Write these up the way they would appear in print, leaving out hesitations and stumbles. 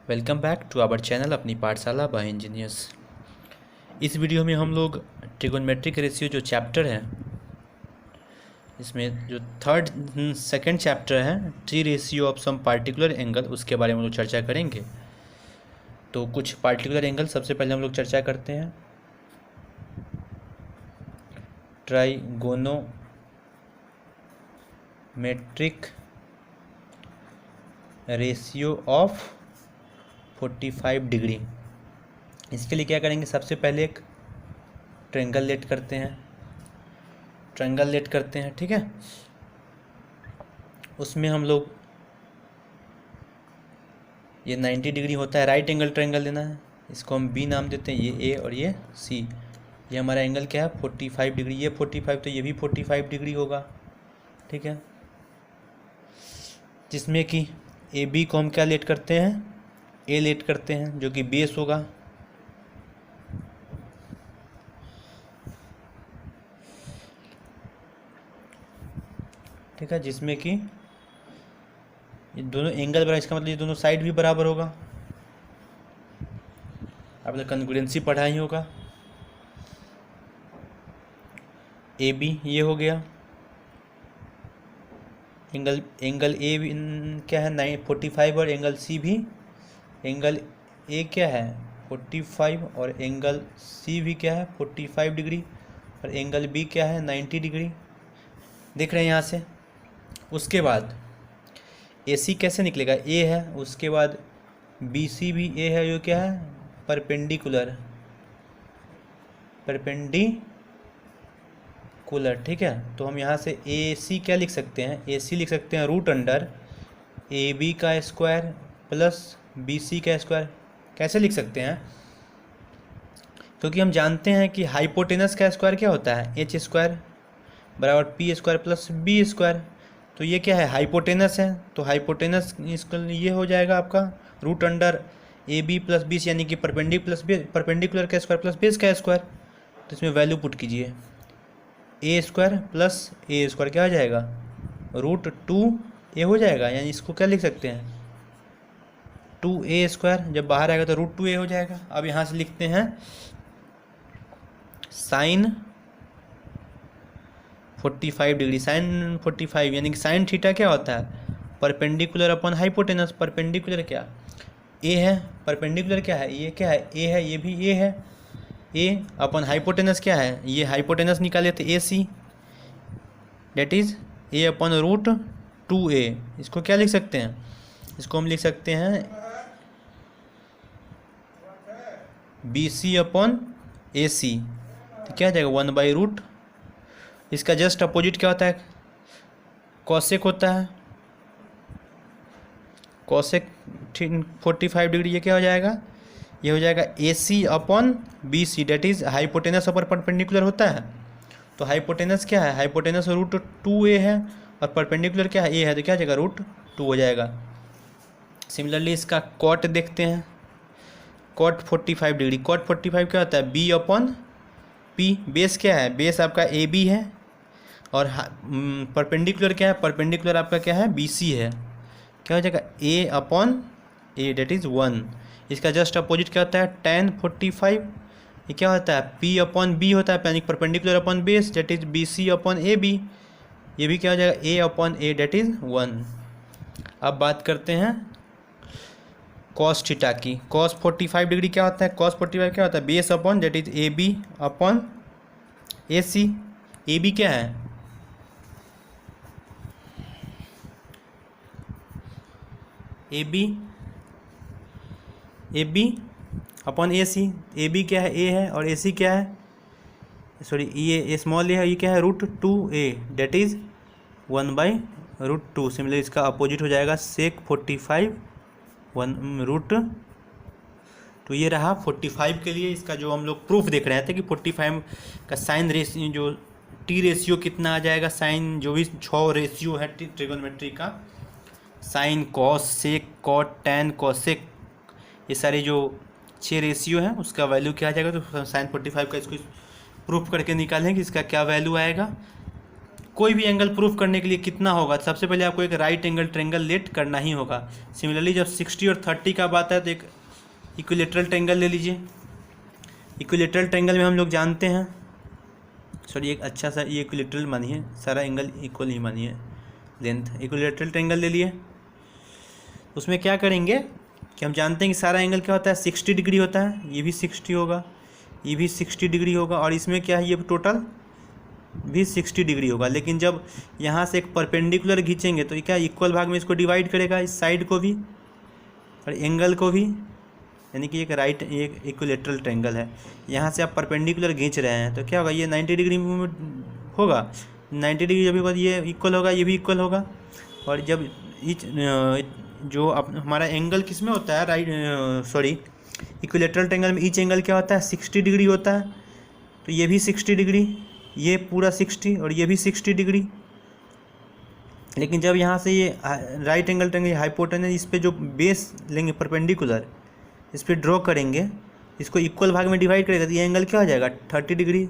Welcome back to our channel Apni Pathshala bye engineers. इस video में हम लोग ट्रिगोनोमेट्रिक रेशियो जो चैप्टर है, इसमें जो सेकंड चैप्टर है trig ratio of some particular angle, उसके बारे में हम लोग चर्चा करेंगे। तो कुछ पार्टिकुलर एंगल सबसे पहले हम लोग चर्चा करते हैं। Trigonometric ratio of 45 degree. इसके लिए क्या करेंगे, सबसे पहले एक ट्रायंगल लेट करते हैं, ठीक है। उसमें हम लोग ये 90 डिग्री होता है, राइट एंगल ट्रायंगल लेना है। इसको हम बी नाम देते हैं, ये ए और ये सी। ये हमारा एंगल क्या है, 45 डिग्री। ये 45 तो ये भी 45 डिग्री होगा, ठीक है। जिसमें कि ए बी को हम क्या लेट करते हैं, ए लेट करते हैं, जो कि बेस होगा। ठीक है, जिसमें कि ये दोनों एंगल बराबर, इसका मतलब ये दोनों साइड भी बराबर होगा। आप लोग कॉन्ग्रुएंसी पढ़ा ही होगा। ए बी ये हो गया एंगल ए क्या है 45, और एंगल सी भी, एंगल ए क्या है 45 और एंगल सी भी क्या है 45 डिग्री, और एंगल बी क्या है 90 डिग्री। देख रहे हैं यहाँ से। उसके बाद ए सी कैसे निकलेगा, ए है, उसके बाद बी सी भी ए है, जो क्या है परपेंडिकुलर, ठीक है। तो हम यहाँ से ए सी क्या लिख सकते हैं, ए सी लिख सकते हैं रूट अंडर ए बी का स्क्वायर प्लस बी सी का स्क्वायर। कैसे लिख सकते हैं, क्योंकि हम जानते हैं कि हाइपोटेनस का स्क्वायर क्या होता है, एच स्क्वायर बराबर P square plus B square. तो ये क्या है, हाइपोटेनस है, तो हाइपोटेनस इसका ये हो जाएगा आपका root under A B plus B C, यानी कि परपेंडिकुलर का स्क्वायर प्लस बेस का स्क्वायर। तो इसमें वैल्यू पुट कीजिए, A square plus A square क्या हो जाएगा, रूट 2a हो जाएगा। यानी इसको क्या लिख सकते हैं, 2a स्क्वायर, जब बाहर आएगा तो रूट 2a हो जाएगा। अब यहाँ से लिखते हैं साइन 45 डिग्री, साइन 45 यानी कि साइन थीटा क्या होता है, परपेंडिकुलर अपॉन हाइपोटेनस। परपेंडिकुलर क्या ए है, परपेंडिकुलर क्या है, ये क्या है ए है, ये भी ए है, ए अपॉन हाइपोटेनस क्या है, ये हाइपोटेनस निकाले थे A C, that is A upon root 2a। इसको क्या लिख सकते हैं, इसको हम लिख सकते हैं बी सी अपॉन ए सी। तो क्या आ जाएगा 1/रूट, इसका जस्ट अपोजिट क्या होता है, कॉसेक होता है, कॉसेक 45 डिग्री। ये क्या हो जाएगा, ये हो जाएगा A C upon B C, that is hypotenuse upon perpendicular होता है। तो हाइपोटेनस क्या है, हाइपोटेनस रूट 2a है, और परपेंडिकुलर क्या है, ए है, तो क्या हो जाएगा रूट 2 हो जाएगा। सिमिलरली इसका कॉट देखते हैं, कॉट 45 डिग्री। कॉट 45 क्या होता है, बी अपॉन पी। बेस क्या है, बेस आपका ए बी है, और परपेंडिकुलर क्या है, परपेंडिकुलर आपका क्या है बी सी है। क्या हो जाएगा A upon A, that is 1। इसका जस्ट अपोजिट क्या होता है tan 45, ये क्या होता है पी अपॉन बी होता है, यानी perpendicular upon base, that is B C upon A B. ये भी क्या हो जाएगा A upon A, that is 1। अब बात करते हैं कॉस थीटा की। कॉस 45 डिग्री क्या होता है, कॉस 45 क्या होता है base upon, that is A B upon A C. A B क्या है, A B upon A C. A B क्या है, ए है, और ए सी क्या है, सॉरी ये स्मॉल ए है, ये क्या है root 2a, that is 1/√2। Similar इसका अपोजिट हो जाएगा सेक 45 1√2। ये रहा 45 के लिए। इसका जो हम लोग प्रूफ देख रहे थे कि 45 का साइन रेशियो, जो टी रेशियो कितना आ जाएगा, साइन जो भी 6 रेशियो है ट्रिगोनोमेट्री का, sine cos sec cot tan cosec, ये सारे जो 6 रेशियो हैं उसका वैल्यू क्या आ जाएगा। तो साइन 45 का इसको प्रूफ करके निकालें कि इसका क्या वैल्यू आएगा। कोई भी एंगल प्रूफ करने के लिए कितना होगा, सबसे पहले आपको एक राइट एंगल ट्रायंगल लेट करना ही होगा। सिमिलरली जब 60 और 30 का बात है तो एक इक्विलेटरल ट्रायंगल ले लीजिए। इक्विलेटरल ट्रायंगल में हम लोग जानते हैं, सॉरी एक अच्छा सा ये इक्विलेटरल मानिए, सारा एंगल इक्वल ही मानिए लेंथ। इक्विलेटरल ट्रायंगल ले लिए, उसमें क्या करेंगे कि हम जानते हैं कि सारा एंगल क्या होता है 60 डिग्री होता है। ये भी 60 होगा, ये भी 60 डिग्री होगा, और इसमें क्या है ये टोटल भी 60 डिग्री होगा। लेकिन जब यहाँ से एक परपेंडिकुलर खींचेंगे तो ये क्या इक्वल भाग में इसको डिवाइड करेगा, इस साइड को भी और एंगल को भी, यानी कि एक राइट एक इक्विलेटरल ट्रायंगल है। यहाँ से आप परपेंडिकुलर खींच रहे हैं तो क्या होगा, ये 90 डिग्री में होगा। 90 डिग्री जब होगा ये इक्वल होगा, ये भी इक्वल होगा। और जब जो हमारा एंगल किस में होता है, राइट सॉरी इक्विलेटरल ट्रायंगल में ईच एंगल क्या होता है 60 डिग्री होता है। तो ये भी 60 डिग्री, ये पूरा 60 और ये भी 60 डिग्री। लेकिन जब यहाँ से ये राइट एंगल ट्रायंगल हाइपोटेनस, इस पे जो बेस लेंगे परपेंडिकुलर, इस पर ड्रॉ करेंगे, इसको इक्वल भाग में डिवाइड करेगा तो ये एंगल क्या हो जाएगा 30 डिग्री,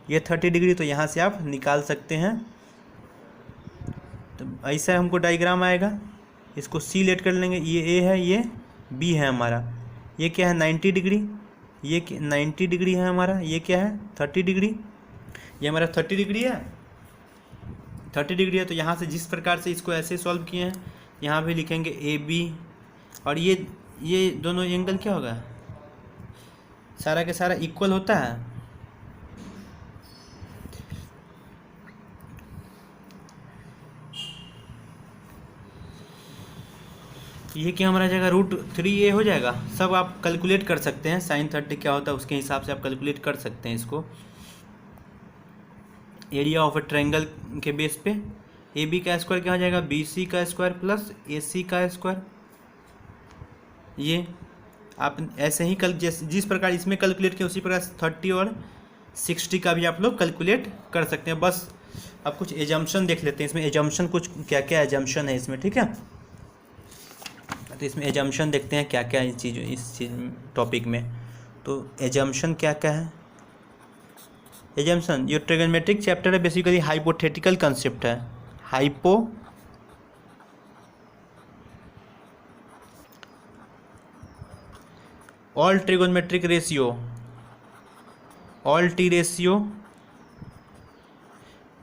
ये 30 डिग्री। तो यहाँ से आप निकाल सकते हैं। तो ऐसा हमको डायग्राम आएगा, इसको सी लेट कर लेंगे, ये ए है, ये बी है हमारा। ये क्या है 90 डिग्री, ये 90 डिग्री है हमारा। ये क्या है 30 डिग्री, ये हमारा 30 डिग्री है, 30 डिग्री है। तो यहाँ से जिस प्रकार से इसको ऐसे सॉल्व किए हैं, यहाँ पे लिखेंगे ए बी, और ये दोनों एंगल क्या होगा, सारा के सारा इक्वल होता है। ये क्या हमारा जाएगा √3a हो जाएगा। सब आप कैलकुलेट कर सकते हैं, sin 30 क्या होता है उसके हिसाब से आप कैलकुलेट कर सकते हैं इसको। एरिया ऑफ ए ट्रायंगल के बेस पे ए बी का स्क्वायर क्या हो जाएगा, बी सी का स्क्वायर प्लस ए सी का स्क्वायर। ये आप ऐसे ही जिस प्रकार इसमें कैलकुलेट किया उसी प्रकार 30 और 60 का भी आप लोग कैलकुलेट कर सकते हैं। बस अब कुछ एजम्पशन देख लेते हैं, इसमें एजम्पशन कुछ क्या क्या एजम्पशन है इसमें, ठीक है। तो इसमें एजम्पशन देखते हैं क्या क्या इस चीज़ टॉपिक में। तो एजम्पशन क्या क्या है, एजम्पशन जो ट्रिग्नोमेट्रिक चैप्टर है बेसिकली हाइपोथेटिकल कंसेप्ट है। All trigonometric ratio, all T ratio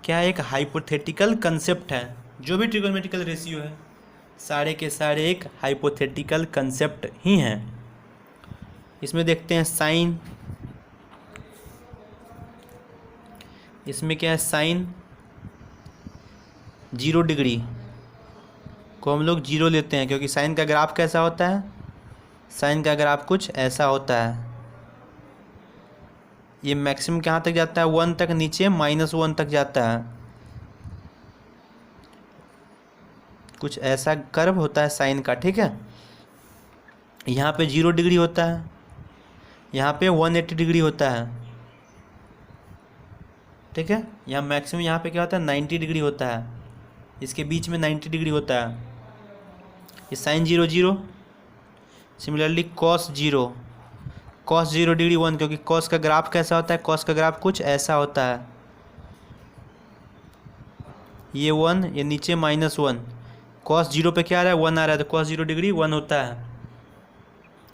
क्या एक हाइपोथेटिकल कंसेप्ट है। जो भी ट्रिग्नोमेट्रिकल रेशियो है सारे के सारे एक हाइपोथेटिकल कंसेप्ट ही हैं। इसमें देखते हैं साइन, इसमें क्या है साइन 0 डिग्री को हम लोग 0 लेते हैं, क्योंकि साइन का ग्राफ कैसा होता है, साइन का ग्राफ कुछ ऐसा होता है। ये मैक्सिमम कहाँ तक जाता है 1 तक, नीचे -1 तक जाता है। कुछ ऐसा कर्व होता है साइन का, ठीक है। यहाँ पे 0 डिग्री होता है, यहाँ पे 180 डिग्री होता है, ठीक है। यहाँ मैक्सिमम यहाँ पे क्या होता है 90 डिग्री होता है, इसके बीच में 90 डिग्री होता है। ये sine 0 0, similarly cos 0, cos 0 degree 1, क्योंकि कॉस का ग्राफ कैसा होता है, कॉस का ग्राफ कुछ ऐसा होता है। ये 1, ये नीचे -1, कॉस 0 पे क्या आ रहा है 1 आ रहा है, तो कॉस 0 डिग्री 1 होता है।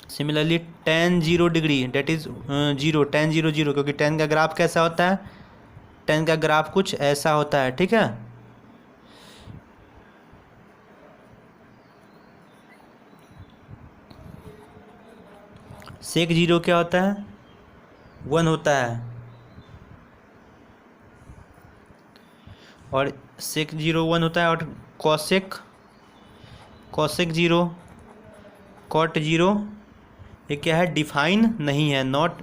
Similarly tan 0 degree date is 0, tan 0 0, क्योंकि tan का ग्राफ कैसा होता है, tan का ग्राफ कुछ ऐसा होता है, ठीक है। sec 0 क्या होता है 1 होता है, और sec 0 1 होता है। और cosec 0 cot 0 ये क्या है डिफाइन नहीं है, नॉट,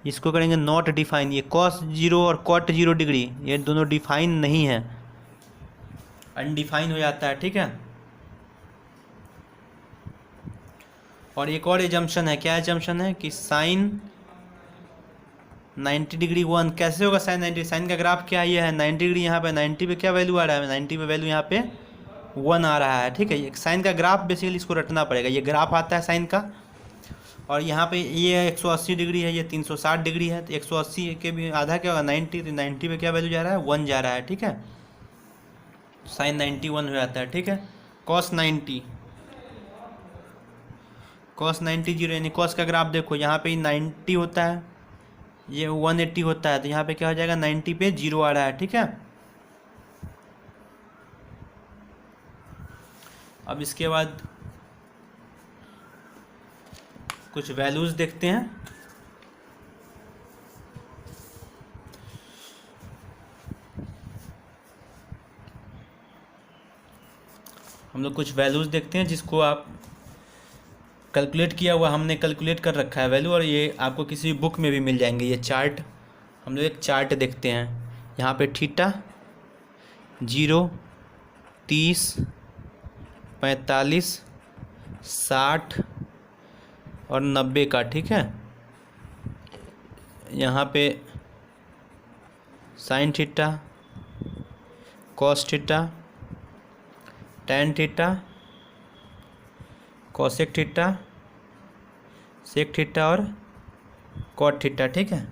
इसको करेंगे नॉट डिफाइन। ये cos 0 और cot 0 डिग्री ये दोनों डिफाइन नहीं है, अनडिफाइन हो जाता है, ठीक है। और एक और एजम्पशन है, क्या एजम्पशन है कि साइन 90 डिग्री 1 कैसे होगा, साइन 90, साइन का ग्राफ क्या ये है 90 डिग्री, यहाँ पे 90 पे क्या वैल्यू आ रहा है 90 पे वैल्यू यहाँ पे 1 आ रहा है, ठीक है। ये साइन का ग्राफ बेसिकली इसको रटना पड़ेगा, ये ग्राफ आता है साइन का, और यहाँ पे ये 180 डिग्री है, ये 360 डिग्री है, तो 180 के भी आधा क्या होगा 90, तो 90 पे क्या वैल्यू जा रहा है 1 जा रहा है, ठीक है, साइन 91 हो जाता है, ठीक है। कॉस 90 जीरो, यानी कॉस का ग्राफ देखो यहाँ पे 90 होता है, ये 180 होता है, तो यहाँ पे क्या हो जाएगा 90 पे 0 आ रहा है, ठीक है। अब इसके बाद कुछ वैल्यूज़ देखते हैं। हम लोग कुछ वैल्यूज़ देखते हैं जिसको आप कैलकुलेट किया हुआ, हमने कैलकुलेट कर रखा है वैल्यू, और ये आपको किसी बुक में भी मिल जाएंगे ये चार्ट। हम लोग एक चार्ट देखते हैं, यहाँ पे थीटा 0, 30, 45, 60 और 90 का, ठीक है। यहाँ पे sine theta, cos theta, tan theta, cosec theta, sec theta और कॉट थीटा, ठीक है।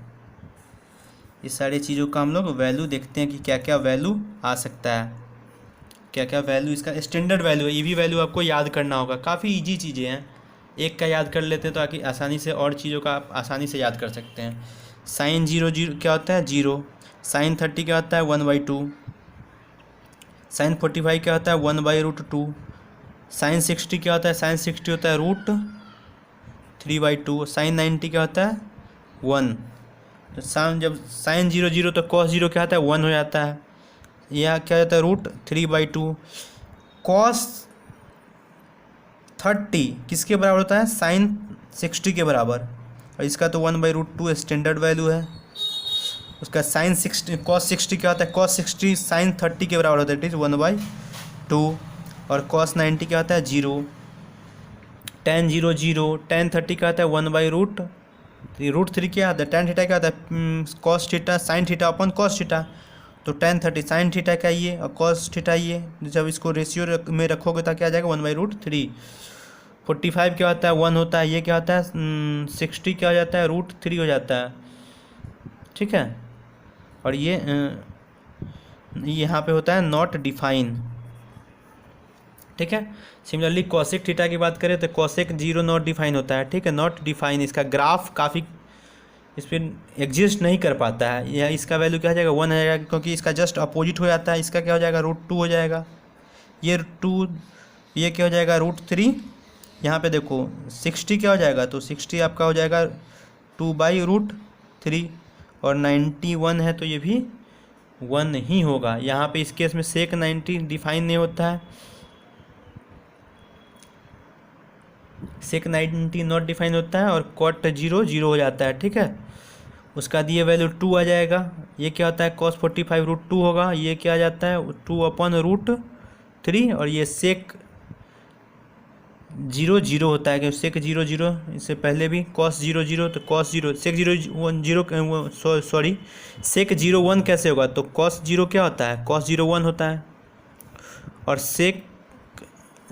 इस सारी चीज़ों का हम लोग वैल्यू देखते हैं कि क्या क्या वैल्यू आ सकता है, क्या क्या वैल्यू इसका स्टैंडर्ड वैल्यू है। ये भी वैल्यू आपको याद करना होगा, काफ़ी इजी चीज़ें हैं, एक का याद कर लेते हैं तो आगे आसानी से और चीज़ों का आप आसानी से याद कर सकते हैं। साइन 0 क्या होता है 0, साइन 30 क्या होता है 1/2, साइन 45 क्या होता है 1/√2, साइन 60 क्या होता है, साइन 60 होता है √3/2, साइन 90 क्या होता है 1। तो जब साइन 0 तो कॉस 0 क्या होता है 1 हो जाता है, यह क्या होता है √3/2। कॉस 30 किसके बराबर होता है, साइन 60 के बराबर, और इसका तो 1/√2 स्टैंडर्ड वैल्यू है। उसका साइन 60 कॉस 60 क्या होता है, कॉस 60 साइन 30 के बराबर होता है, इट इज़ 1/2। और कॉस 90 क्या होता है 0, tan 0 tan 30 क्या होता है 1/√3 क्या आता है, tan थीटा क्या होता है कॉस थीटा साइन थीटा अपन कॉस थीटा, तो tan 30 साइन थीटा का ये और कॉस थीटा ये, जब इसको रेशियो में रखोगे तो क्या आ जाएगा 1/√3। 45 क्या होता है 1 होता है, ये क्या होता है 60 क्या हो जाता है √3 हो जाता है, ठीक है। और ये यहाँ पे होता है नॉट डिफाइन, ठीक है। सिमिलरली कॉसेक थीटा की बात करें तो कॉसेक 0 नॉट डिफाइन होता है, ठीक है, नॉट डिफाइन, इसका ग्राफ काफ़ी इस पर एग्जिस्ट नहीं कर पाता है, यह इसका वैल्यू क्या हो जाएगा 1 हो जाएगा, क्योंकि इसका जस्ट अपोजिट हो जाता है, इसका क्या हो जाएगा √2 हो जाएगा, ये 2 ये क्या हो जाएगा √3। यहाँ पे देखो 60 क्या हो जाएगा, तो 60 आपका हो जाएगा 2/√3, और 91 है तो ये भी 1 ही होगा। यहाँ पे इस केस में सेक 90 डिफाइन नहीं होता है, सेक 90 नॉट डिफाइन होता है, और कॉट 0 हो जाता है, ठीक है। उसका दिए वैल्यू 2 आ जाएगा, ये क्या होता है cos 45 √2 होगा, ये क्या आ जाता है 2/√3, और ये सेक 0 होता है, क्योंकि सेक 0 इससे पहले भी cos 0 तो cos 0 सेक 0 सॉरी सेक 0 कैसे होगा, तो cos 0 क्या होता है cos 0 1 होता है, और सेक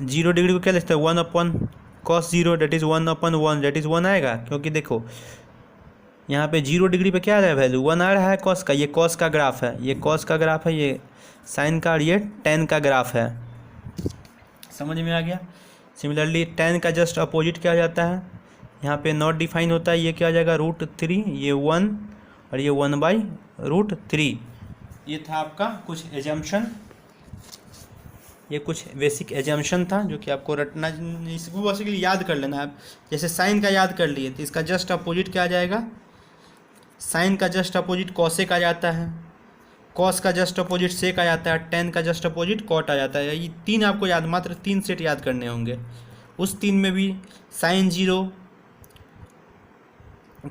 0 डिग्री को क्या लिखते हैं 1/cos 0 that is 1/1 that is 1 आएगा, क्योंकि देखो यहाँ पे 0 डिग्री पे क्या आ रहा है वैल्यू 1 आ रहा है कॉस का, ये कॉस का ग्राफ है, ये कॉस का ग्राफ है, ये साइन का, और ये टेन का ग्राफ है, समझ में आ गया। सिमिलरली टेन का जस्ट अपोजिट क्या हो जाता है, यहाँ पे नॉट डिफाइन होता है, ये क्या आ जाएगा √3, ये 1 और ये 1/√3। ये था आपका कुछ एजम्पशन, ये कुछ बेसिक एजम्पशन था जो कि आपको रटना, इसको बेसिकली याद कर लेना है। जैसे साइन का याद कर लिए तो इसका जस्ट अपोजिट क्या आ जाएगा, साइन का जस्ट अपोजिट कॉसेक आ जाता है, कॉस का जस्ट अपोजिट सेक आ जाता है, टेन का जस्ट अपोजिट कॉट आ जाता है। ये 3 आपको याद, मात्र 3 सेट याद करने होंगे। उस 3 में भी साइन 0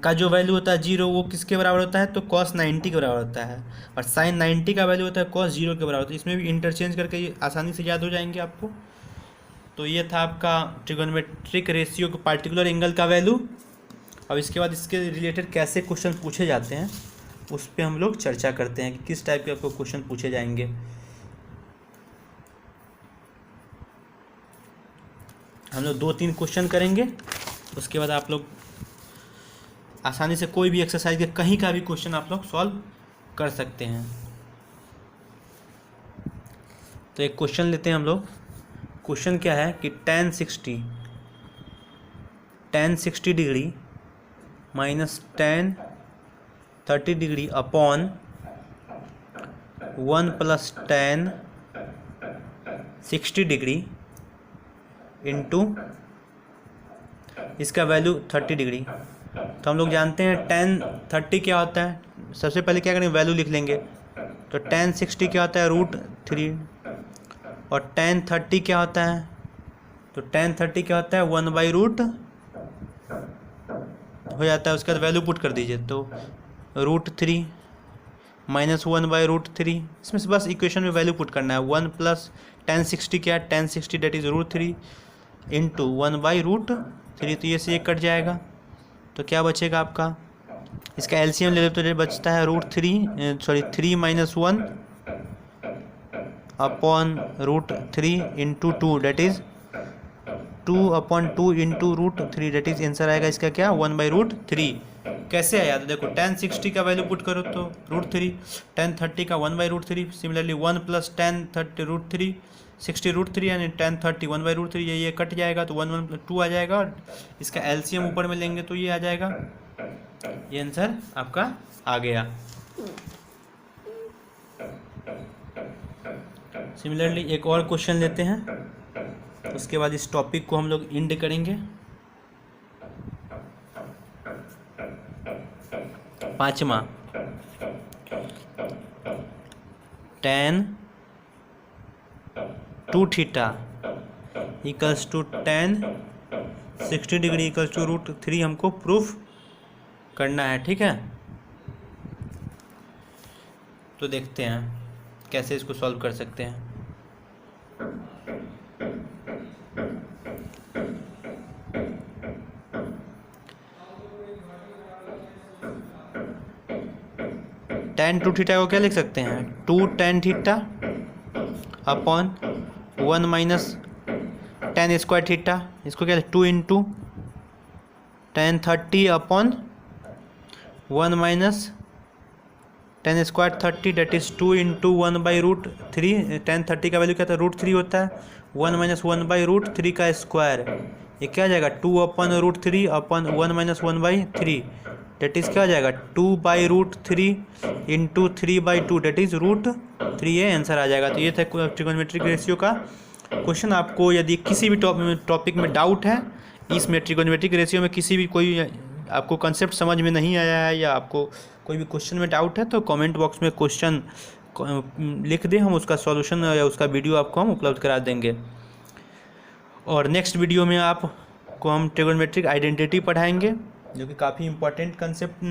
का जो वैल्यू होता है 0 वो किसके बराबर होता है, तो cos 90 के बराबर होता है, और साइन 90 का वैल्यू होता है cos 0 के बराबर होता है। इसमें भी इंटरचेंज करके ये आसानी से याद हो जाएंगे आपको। तो ये था आपका ट्रिगोनोमेट्रिक रेशियो के पार्टिकुलर एंगल का वैल्यू। अब इसके बाद इसके रिलेटेड कैसे क्वेश्चन पूछे जाते हैं उस पर हम लोग चर्चा करते हैं कि किस टाइप के आपको क्वेश्चन पूछे जाएंगे। हम लोग 2-3 क्वेश्चन करेंगे, उसके बाद आप लोग आसानी से कोई भी एक्सरसाइज के कहीं का भी क्वेश्चन आप लोग सॉल्व कर सकते हैं। तो एक क्वेश्चन लेते हैं हम लोग। क्वेश्चन क्या है कि tan 60 degree minus tan 30 degree upon 1 plus tan 60 degree into इसका वैल्यू 30 डिग्री। तो हम लोग जानते हैं tan 30 क्या होता है। सबसे पहले क्या करेंगे, वैल्यू लिख लेंगे। तो tan 60 क्या होता है, √3, और tan 30 क्या होता है, तो tan 30 क्या होता है 1/रूट हो जाता है। उसके बाद वैल्यू पुट कर दीजिए, तो √3 माइनस 1/√3। इसमें से बस इक्वेशन में वैल्यू पुट करना है। 1 प्लस tan 60 क्या है, tan 60 डेट इज़ √3 इंटू 1/√3। तो ये से ये कट जाएगा, तो क्या बचेगा आपका, इसका एलसीएम ले लो तो बचता है √3 minus 1 upon √3 into 2 that is 2/2 into √3 that is answer आएगा इसका क्या 1/√3। कैसे आया, तो देखो tan 60 का वैल्यू पुट करो तो √3, tan 30 का 1/√3, सिमिलरली 1 प्लस tan 30 √3 60 √3 यानी tan 30 1/√3, ये कट जाएगा तो 1 1 2 आ जाएगा, और इसका एलसीएम ऊपर में लेंगे तो ये आ जाएगा। ये आंसर आपका आ गया। सिमिलरली एक और क्वेश्चन लेते हैं, उसके बाद इस टॉपिक को हम लोग एंड करेंगे। 5वां tan 2θ equals to tan 60 degree equals to √3 हमको प्रूफ करना है, ठीक है। तो देखते हैं कैसे इसको सॉल्व कर सकते हैं। tan 2θ को क्या लिख सकते हैं, 2 tan θ upon 1 minus tan square theta, इसको क्या 2 into tan 30 upon 1 minus tan square 30 that is 2 into 1/√3। tan 30 का वैल्यू क्या था, √3 होता है, 1 माइनस 1/√3 का स्क्वायर, ये क्या आ जाएगा 2/√3 अपॉन 1 माइनस 1/3 डेट इज़ क्या हो जाएगा 2/√3 इंटू 3/2 डेट इज़ √3। ये आंसर आ जाएगा। तो ये था ट्रिगोनोमेट्रिक रेशियो का क्वेश्चन। आपको यदि किसी भी टॉपिक में डाउट है, इसमें ट्रिगोनोमेट्रिक रेशियो में किसी भी कोई आपको कंसेप्ट समझ में नहीं आया है, या आपको कोई भी क्वेश्चन में डाउट है, तो कमेंट बॉक्स में क्वेश्चन लिख दें, हम उसका सॉल्यूशन या उसका वीडियो आपको हम उपलब्ध करा देंगे। और नेक्स्ट वीडियो में आपको हम ट्रिगोनोमेट्रिक आइडेंटिटी पढ़ाएंगे, जो कि काफ़ी इंपॉर्टेंट कंसेप्ट